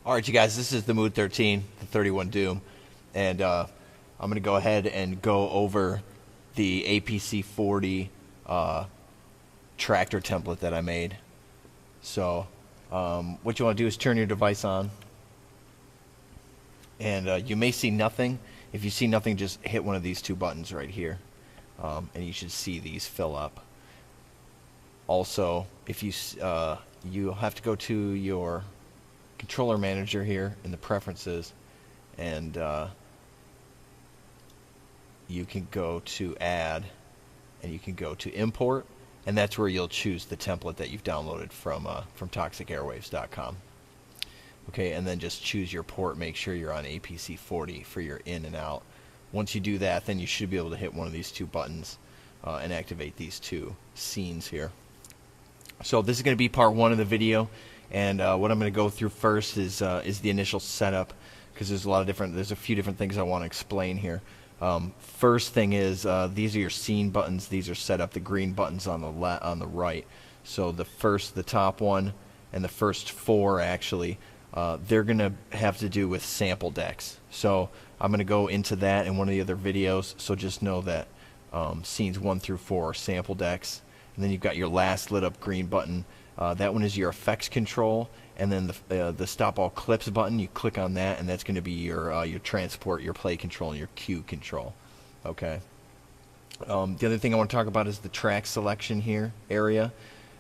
Alright you guys, this is the Mood 13, the 31 Doom, and I'm going to go ahead and go over the APC 40 tractor template that I made. So what you want to do is turn your device on, and you may see nothing. If you see nothing, just hit one of these two buttons right here, and you should see these fill up. Also, if you'll have to go to your controller manager here in the preferences, and you can go to add, and you can go to import, and that's where you'll choose the template that you've downloaded from toxicairwaves.com. Okay, and then just choose your port. Make sure you're on APC 40 for your in and out. Once you do that, then you should be able to hit one of these two buttons and activate these two scenes here. So this is going to be part one of the video, and what I'm going to go through first is the initial setup, because there's a few different things I want to explain here. First thing is these are your scene buttons. These are set up, the green buttons on the right. So the top one and the first four actually, they're going to have to do with sample decks. So I'm going to go into that in one of the other videos. So just know that scenes 1 through 4 are sample decks. And then you've got your last lit up green button. That one is your effects control, and then the stop all clips button, you click on that, and that's going to be your transport, your play control, and your cue control. Okay. The other thing I want to talk about is the track selection here area.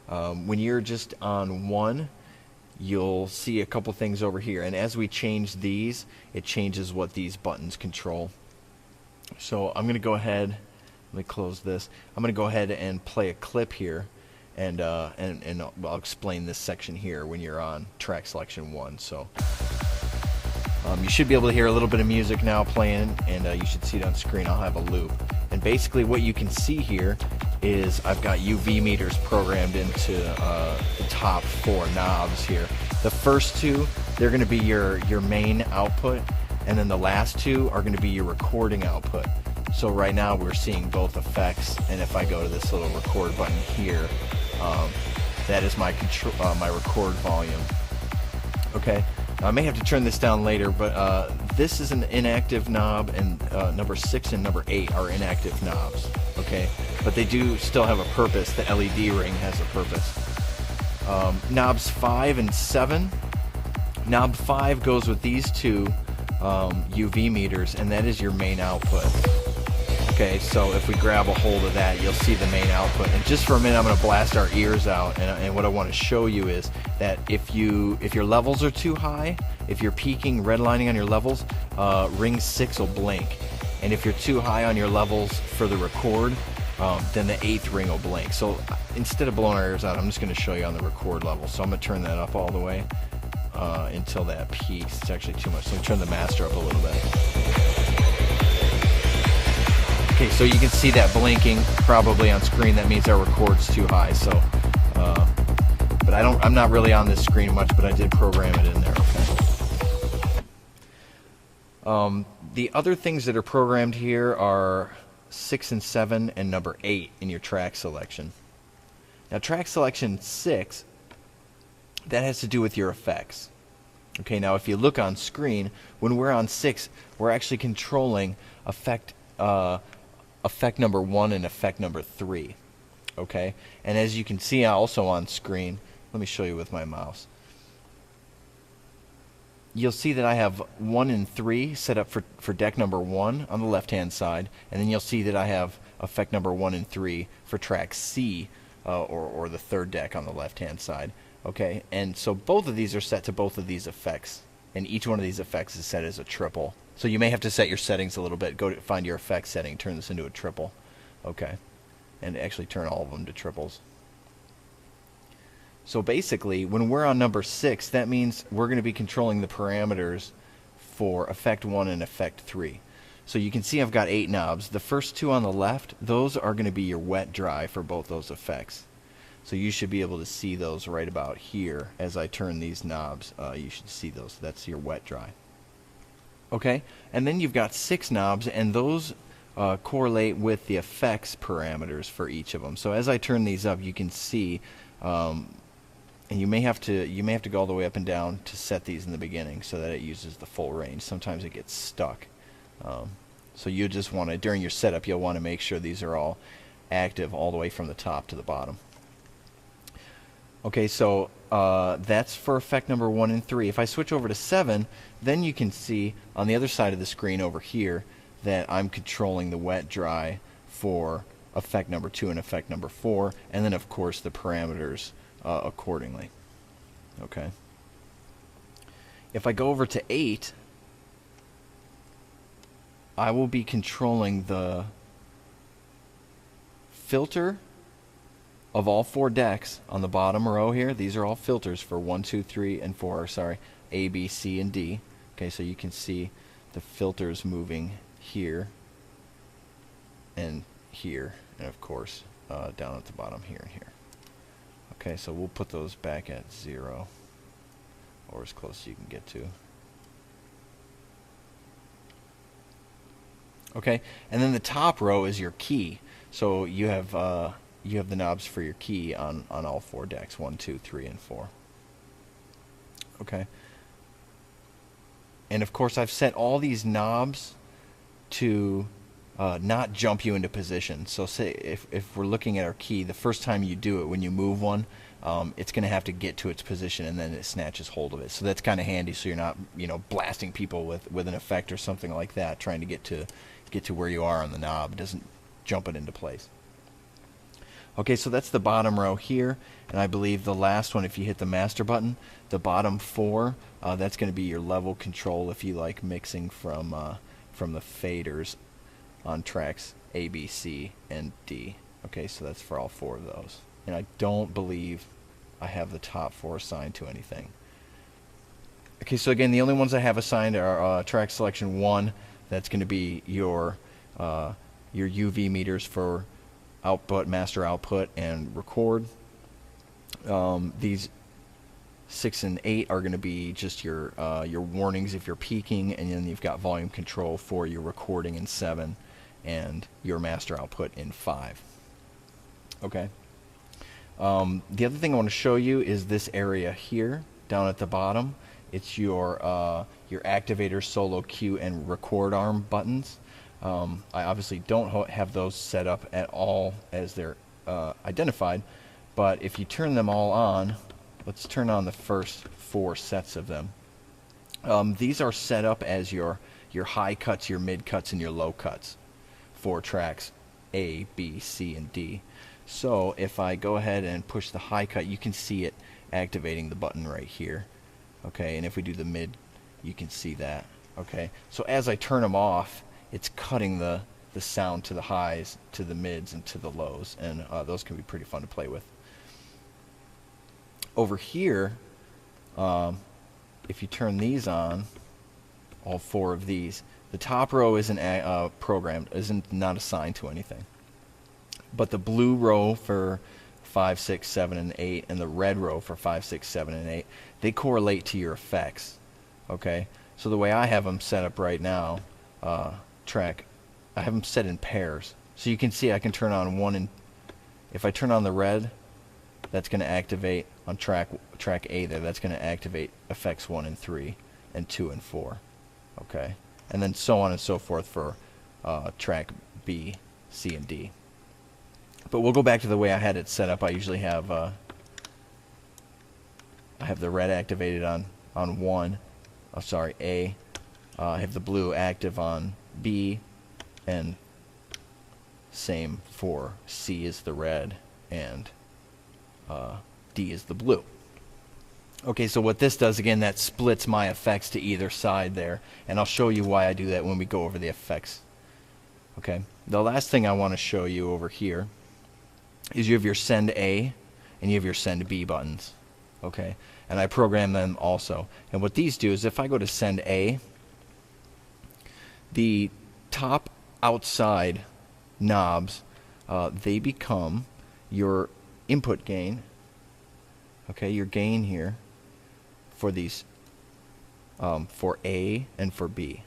When you're just on one, you'll see a couple things over here, and as we change these, it changes what these buttons control. So I'm going to go ahead. Let me close this. I'm going to go ahead and play a clip here, and I'll explain this section here when you're on track selection 1. So you should be able to hear a little bit of music now playing, and you should see it on screen. I'll have a loop, and basically what you can see here is I've got UV meters programmed into the top 4 knobs here. The first two, they're going to be your main output, and then the last two are going to be your recording output. So right now we're seeing both effects, and if I go to this little record button here, that is my record volume. Okay, now, I may have to turn this down later, but this is an inactive knob, and number 6 and number 8 are inactive knobs. Okay, but they do still have a purpose. The LED ring has a purpose. Knobs 5 and 7. Knob 5 goes with these two UV meters, and that is your main output. Okay, so if we grab a hold of that, you'll see the main output. And just for a minute, I'm going to blast our ears out. And what I want to show you is that if your levels are too high, if you're peaking, redlining on your levels, ring 6 will blink. And if you're too high on your levels for the record, then the 8th ring will blink. So instead of blowing our ears out, I'm just going to show you on the record level. So I'm going to turn that up all the way until that peaks. It's actually too much. So I'm going to turn the master up a little bit. Okay, so you can see that blinking probably on screen. That means our record's too high. So, but I'm not really on this screen much, but I did program it in there. Okay. The other things that are programmed here are 6 and 7 and number 8 in your track selection. Now, track selection 6, that has to do with your effects. Okay, now if you look on screen, when we're on 6, we're actually controlling effect number 1 and effect number 3. Okay, and as you can see also on screen, let me show you with my mouse. You'll see that I have 1 and 3 set up for deck number 1 on the left hand side, and then you'll see that I have effect number 1 and 3 for track C, or the 3rd deck on the left hand side. Okay, and so both of these are set to both of these effects, and each one of these effects is set as a triple. So you may have to set your settings a little bit. Go to find your effect setting, turn this into a triple. Okay, and actually turn all of them to triples. So basically, when we're on number 6, that means we're going to be controlling the parameters for effect 1 and effect 3. So you can see I've got 8 knobs. The first 2 on the left, those are going to be your wet dry for both those effects. So you should be able to see those right about here. As I turn these knobs, you should see those. That's your wet dry. Okay, and then you've got 6 knobs, and those correlate with the effects parameters for each of them. So as I turn these up, you can see And you may have to go all the way up and down to set these in the beginning so that it uses the full range. Sometimes it gets stuck. So you just want to, during your setup, you'll want to make sure these are all active all the way from the top to the bottom. Okay, so that's for effect number 1 and 3. If I switch over to 7, then you can see on the other side of the screen over here that I'm controlling the wet dry for effect number 2 and effect number 4, and then of course the parameters accordingly. Okay. If I go over to 8, I will be controlling the filter of all 4 decks on the bottom row here. These are all filters for 1, 2, 3, and 4. Sorry, A, B, C, and D. Okay, so you can see the filters moving here and here, and of course down at the bottom here and here. Okay, so we'll put those back at 0, or as close as you can get to. Okay, and then the top row is your key. So you have the knobs for your key on all 4 decks, 1, 2, 3, and 4. Okay. And of course I've set all these knobs to not jump you into position. So say if we're looking at our key, the first time you do it, when you move one, it's going to have to get to its position and then it snatches hold of it. So that's kind of handy, so you're not, you know, blasting people with an effect or something like that, trying to get to where you are on the knob. It doesn't jump it into place. Okay, so that's the bottom row here, and I believe the last one, if you hit the master button, the bottom 4, that's going to be your level control if you like mixing from the faders on tracks A, B, C, and D. Okay, so that's for all 4 of those. And I don't believe I have the top 4 assigned to anything. Okay, so again, the only ones I have assigned are track selection 1. That's going to be your UV meters for output, master output, and record. These 6 and 8 are going to be just your warnings if you're peaking, and then you've got volume control for your recording in 7 and your master output in 5. Okay. The other thing I want to show you is this area here down at the bottom. It's your activator, solo, cue, and record arm buttons. I obviously don't have those set up at all as they're identified, but if you turn them all on, let's turn on the first 4 sets of them. These are set up as your high cuts, your mid cuts, and your low cuts for tracks A, B, C, and D. So if I go ahead and push the high cut, you can see it activating the button right here. Okay, and if we do the mid, you can see that. Okay, so as I turn them off, it's cutting the sound to the highs, to the mids, and to the lows, and those can be pretty fun to play with. Over here, if you turn these on, all 4 of these, the top row isn't programmed, not assigned to anything. But the blue row for 5, 6, 7, and 8, and the red row for 5, 6, 7, and 8, they correlate to your effects. Okay, so the way I have them set up right now, I have them set in pairs. So you can see I can turn on one, and if I turn on the red, that's going to activate on track A there. That's going to activate effects 1 and 3, and 2 and 4. Okay, and then so on and so forth for track B, C, and D. But we'll go back to the way I had it set up. I usually have I have the red activated on 1. Oh, sorry, A. I have the blue active on B, and same for C is the red, and D is the blue. Okay, so what this does, again, that splits my effects to either side there, and I'll show you why I do that when we go over the effects. Okay, the last thing I want to show you over here is you have your send A and you have your send B buttons. Okay, and I program them also. And what these do is if I go to send A, the top outside knobs, they become your input gain. Okay, your gain here for these, for A and for B.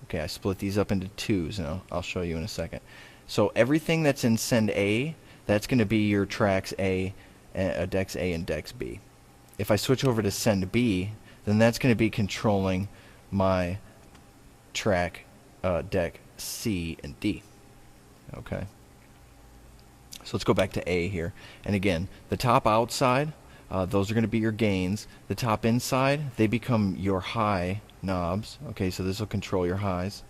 Okay, I split these up into 2s, and I'll show you in a second. So everything that's in send A, that's going to be your tracks A, decks A and decks B. if I switch over to send B, then that's going to be controlling my track deck C and D. Okay. So let's go back to A here. And again, the top outside, those are going to be your gains. The top inside, they become your high knobs. Okay, so this will control your highs.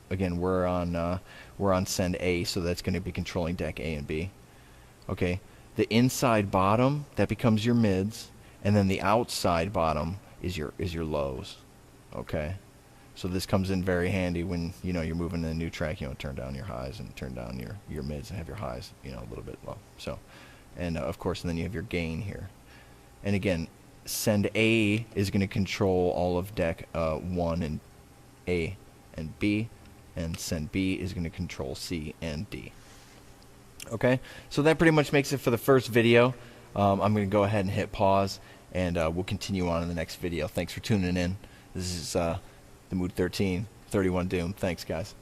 Again, we're on send A, so that's going to be controlling deck A and B. Okay, the inside bottom, that becomes your mids, and then the outside bottom is your lows. Okay, so this comes in very handy when you're moving to a new track. Turn down your highs and turn down your mids and have your highs a little bit low. So, and of course, and then you have your gain here. And again, send A is going to control all of deck 1 and A and B, and send B is going to control C and D. Okay, so that pretty much makes it for the first video. I'm going to go ahead and hit pause, and we'll continue on in the next video. Thanks for tuning in. This is the Mood 13 31 Doom. Thanks, guys.